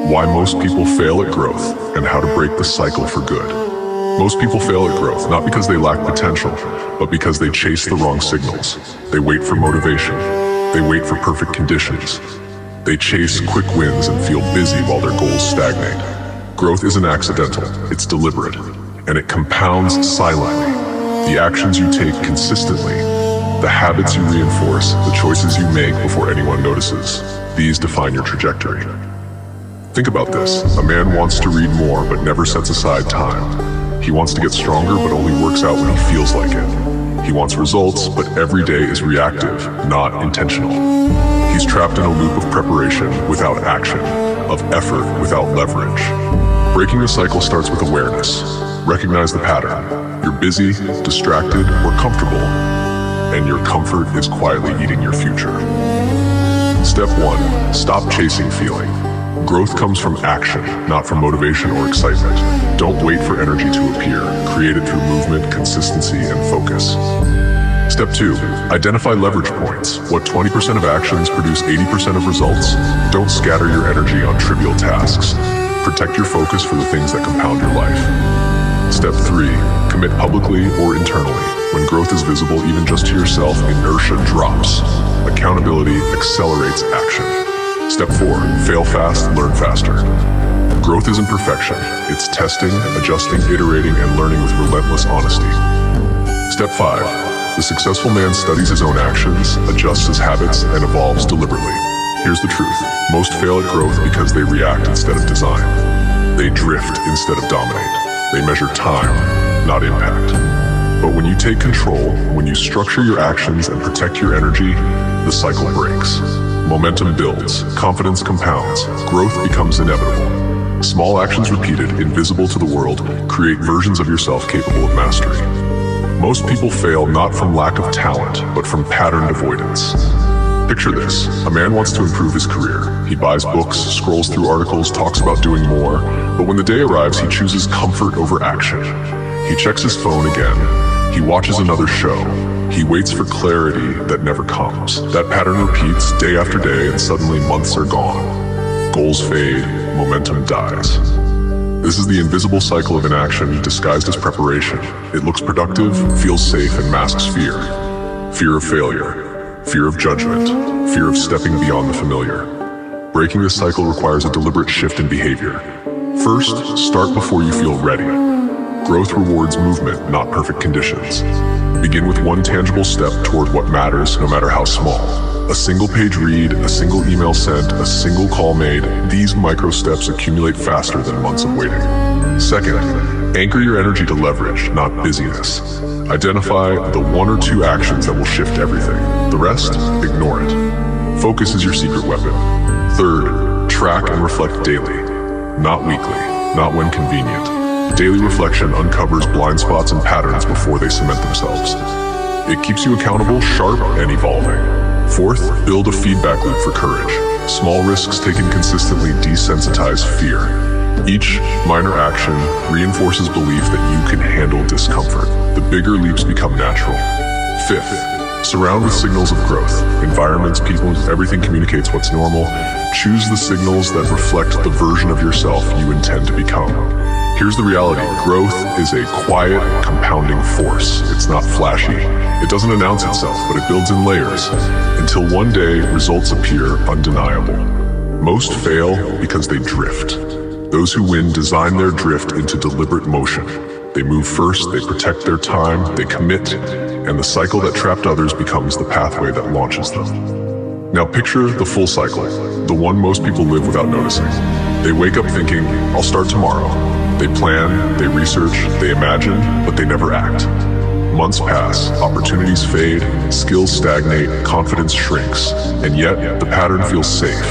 Why most people fail at growth, and how to break the cycle for good. Most people fail at growth, not because they lack potential, but because they chase the wrong signals. They wait for motivation. They wait for perfect conditions. They chase quick wins and feel busy while their goals stagnate. Growth isn't accidental, it's deliberate, and it compounds silently. The actions you take consistently, the habits you reinforce, the choices you make before anyone notices, these define your trajectory. Think about this. A man wants to read more but never sets aside time. He wants to get stronger but only works out when he feels like it. He wants results, but every day is reactive, not intentional. He's trapped in a loop of preparation without action, of effort without leverage. Breaking the cycle starts with awareness. Recognize the pattern. You're busy, distracted, or comfortable, and your comfort is quietly eating your future. Step 1. Stop chasing feeling. Growth comes from action, not from motivation or excitement. Don't wait for energy to appear. Create it through movement, consistency, and focus. Step 2. Identify leverage points. What 20% of actions produce 80% of results? Don't scatter your energy on trivial tasks. Protect your focus for the things that compound your life. Step 3. Commit publicly or internally. When growth is visible, even just to yourself, inertia drops. Accountability accelerates action. Step 4. Fail fast, learn faster. Growth isn't perfection. It's testing, adjusting, iterating, and learning with relentless honesty. Step 5. The successful man studies his own actions, adjusts his habits, and evolves deliberately. Here's the truth. Most fail at growth because they react instead of design. They drift instead of dominate. They measure time, not impact. But when you take control, when you structure your actions and protect your energy, the cycle breaks. Momentum builds, confidence compounds, growth becomes inevitable. Small actions repeated, invisible to the world, create versions of yourself capable of mastery. Most people fail not from lack of talent, but from patterned avoidance. Picture this. A man wants to improve his career. He buys books, scrolls through articles, talks about doing more, but when the day arrives, he chooses comfort over action. He checks his phone again. He watches another show. He waits for clarity that never comes. That pattern repeats day after day, and suddenly months are gone. Goals fade, momentum dies. This is the invisible cycle of inaction disguised as preparation. It looks productive, feels safe, and masks fear. Fear of failure, fear of judgment, fear of stepping beyond the familiar. Breaking this cycle requires a deliberate shift in behavior. First, start before you feel ready. Growth rewards movement, not perfect conditions. Begin with one tangible step toward what matters, no matter how small. A single page read, a single email sent, a single call made. These micro steps accumulate faster than months of waiting. Second, anchor your energy to leverage, not busyness. Identify the 1 or 2 actions that will shift everything. The rest, ignore it. Focus is your secret weapon. Third, track and reflect daily, not weekly, not when convenient. Daily reflection uncovers blind spots and patterns before they cement themselves. It keeps you accountable, sharp, and evolving. Fourth, build a feedback loop for courage. Small risks taken consistently desensitize fear. Each minor action reinforces belief that you can handle discomfort. The bigger leaps become natural. Fifth, surround with signals of growth. Environments, people, everything communicates what's normal. Choose the signals that reflect the version of yourself you intend to become. Here's the reality. Growth is a quiet, compounding force. It's not flashy. It doesn't announce itself, but it builds in layers, until one day results appear undeniable. Most fail because they drift. Those who win design their drift into deliberate motion. They move first, they protect their time, they commit, and the cycle that trapped others becomes the pathway that launches them. Now picture the full cycle, the one most people live without noticing. They wake up thinking, I'll start tomorrow. They plan, they research, they imagine, but they never act. Months pass, opportunities fade, skills stagnate, confidence shrinks, and yet the pattern feels safe,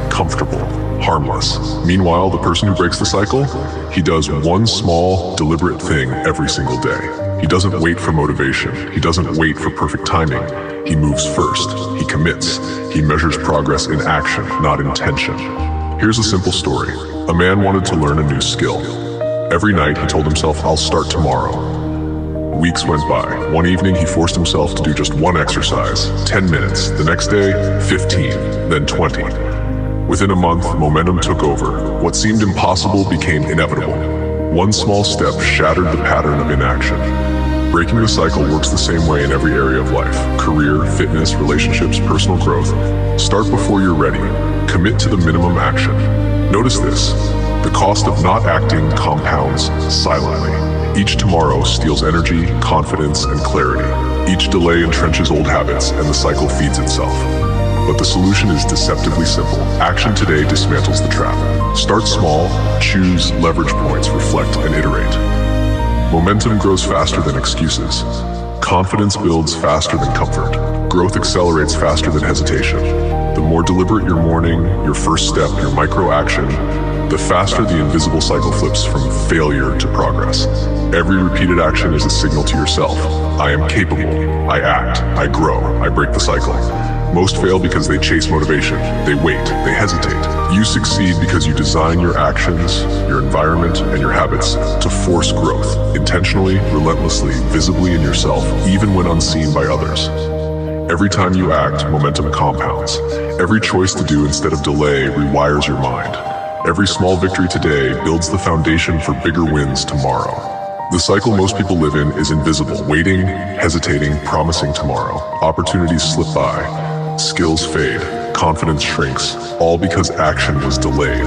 comfortable, harmless. Meanwhile, the person who breaks the cycle, he does one small, deliberate thing every single day. He doesn't wait for motivation. He doesn't wait for perfect timing. He moves first. He commits. He measures progress in action, not intention. Here's a simple story. A man wanted to learn a new skill. Every night he told himself, I'll start tomorrow. Weeks went by. One evening he forced himself to do just one exercise, 10 minutes. The next day, 15, then 20. Within a month, momentum took over. What seemed impossible became inevitable. One small step shattered the pattern of inaction. Breaking the cycle works the same way in every area of life: career, fitness, relationships, personal growth. Start before you're ready. Commit to the minimum action. Notice this: the cost of not acting compounds silently. Each tomorrow steals energy, confidence, and clarity. Each delay entrenches old habits, and the cycle feeds itself. But the solution is deceptively simple. Action today dismantles the trap. Start small, choose leverage points, reflect, and iterate. Momentum grows faster than excuses. Confidence builds faster than comfort. Growth accelerates faster than hesitation. The more deliberate your morning, your first step, your micro-action, the faster the invisible cycle flips from failure to progress. Every repeated action is a signal to yourself: I am capable, I act, I grow, I break the cycle. Most fail because they chase motivation, they wait, they hesitate. You succeed because you design your actions, your environment, and your habits to force growth, intentionally, relentlessly, visibly in yourself, even when unseen by others. Every time you act, momentum compounds. Every choice to do instead of delay rewires your mind. Every small victory today builds the foundation for bigger wins tomorrow. The cycle most people live in is invisible: waiting, hesitating, promising tomorrow. Opportunities slip by. Skills fade, confidence shrinks, all because action was delayed.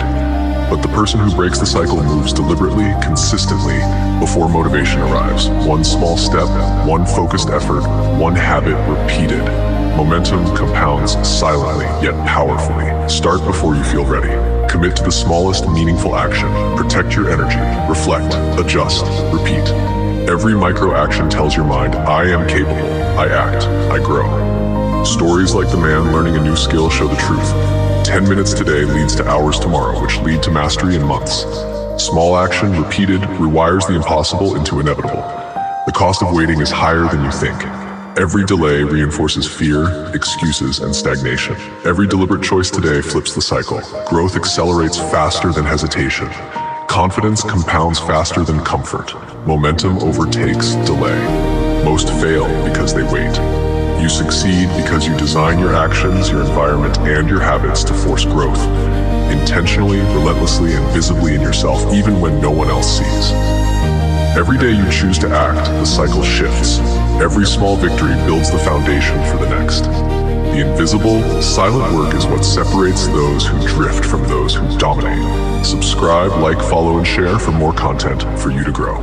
But the person who breaks the cycle moves deliberately, consistently, before motivation arrives. One small step, one focused effort, one habit repeated. Momentum compounds silently, yet powerfully. Start before you feel ready. Commit to the smallest meaningful action. Protect your energy. Reflect, adjust, repeat. Every micro-action tells your mind, I am capable, I act, I grow. Stories like the man learning a new skill show the truth. 10 minutes today leads to hours tomorrow, which lead to mastery in months. Small action, repeated, rewires the impossible into inevitable. The cost of waiting is higher than you think. Every delay reinforces fear, excuses, and stagnation. Every deliberate choice today flips the cycle. Growth accelerates faster than hesitation. Confidence compounds faster than comfort. Momentum overtakes delay. Most fail because they wait. You succeed because you design your actions, your environment, and your habits to force growth. Intentionally, relentlessly, and visibly in yourself, even when no one else sees. Every day you choose to act, the cycle shifts. Every small victory builds the foundation for the next. The invisible, silent work is what separates those who drift from those who dominate. Subscribe, like, follow, and share for more content for you to grow.